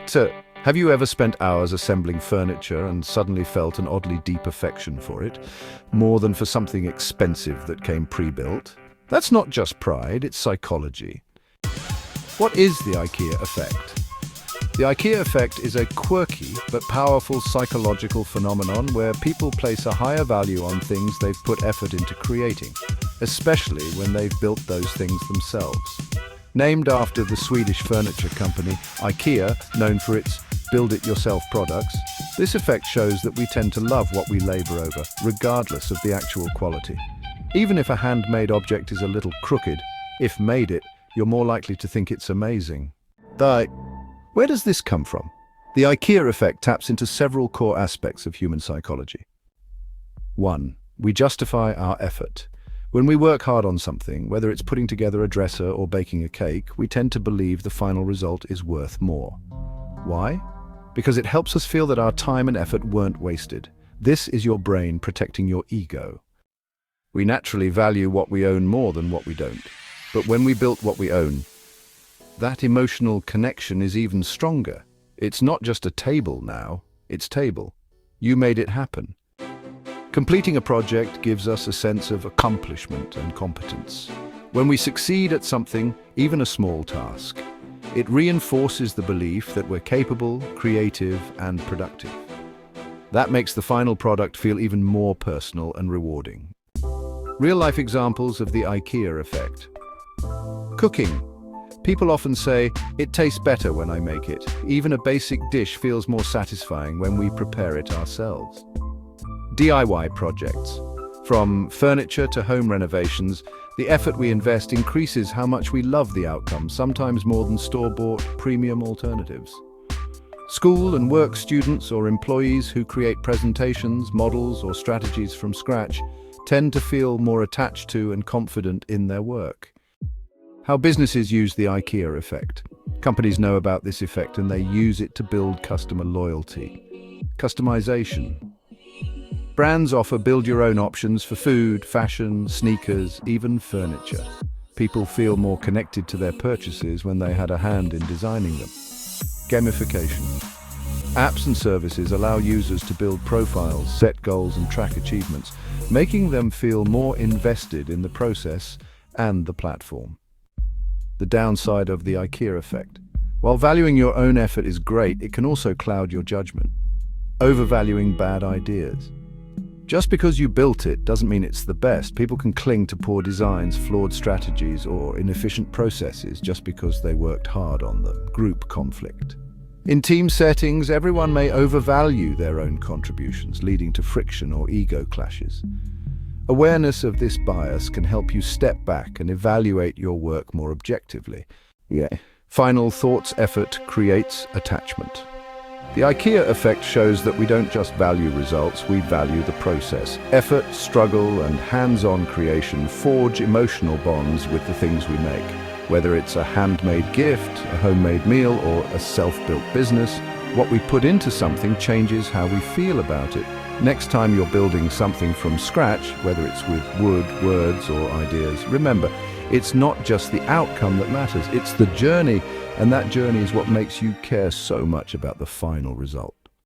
So, have you ever spent hours assembling furniture and suddenly felt an oddly deep affection for it, more than for something expensive that came pre-built? That's not just pride, it's psychology. What is the IKEA effect? The IKEA effect is a quirky but powerful psychological phenomenon where people place a higher value on things they've put effort into creating, especially when they've built those things themselves. Named after the Swedish furniture company IKEA, known for its build-it-yourself products, this effect shows that we tend to love what we labor over, regardless of the actual quality. Even if a handmade object is a little crooked, if made it, you're more likely to think it's amazing. Where does this come from? The IKEA effect taps into several core aspects of human psychology. 1. We justify our effort. When we work hard on something, whether it's putting together a dresser or baking a cake, we tend to believe the final result is worth more. Why? Because it helps us feel that our time and effort weren't wasted. This is your brain protecting your ego. We naturally value what we own more than what we don't. But when we built what we own, that emotional connection is even stronger. It's not just a table now, it's table. You made it happen. Completing a project gives us a sense of accomplishment and competence. When we succeed at something, even a small task, it reinforces the belief that we're capable, creative, and productive. That makes the final product feel even more personal and rewarding. Real-life examples of the IKEA effect. Cooking. People often say, it tastes better when I make it. Even a basic dish feels more satisfying when we prepare it ourselves. DIY projects. From furniture to home renovations, the effort we invest increases how much we love the outcome, sometimes more than store-bought premium alternatives. School and work students or employees who create presentations, models, or strategies from scratch tend to feel more attached to and confident in their work. How businesses use the IKEA effect. Companies know about this effect and they use it to build customer loyalty. Customization. Brands offer build-your-own options for food, fashion, sneakers, even furniture. People feel more connected to their purchases when they had a hand in designing them. Gamification. Apps and services allow users to build profiles, set goals, and track achievements, making them feel more invested in the process and the platform. The downside of the IKEA effect. While valuing your own effort is great, it can also cloud your judgment. Overvaluing bad ideas. Just because you built it doesn't mean it's the best. People can cling to poor designs, flawed strategies, or inefficient processes just because they worked hard on them. Group conflict. In team settings, everyone may overvalue their own contributions, leading to friction or ego clashes. Awareness of this bias can help you step back and evaluate your work more objectively. Final thoughts: effort creates attachment. The IKEA effect shows that we don't just value results, we value the process. Effort, struggle, and hands-on creation forge emotional bonds with the things we make. Whether it's a handmade gift, a homemade meal, or a self-built business, what we put into something changes how we feel about it. Next time you're building something from scratch, whether it's with wood, words, or ideas, remember, it's not just the outcome that matters, it's the journey, and that journey is what makes you care so much about the final result.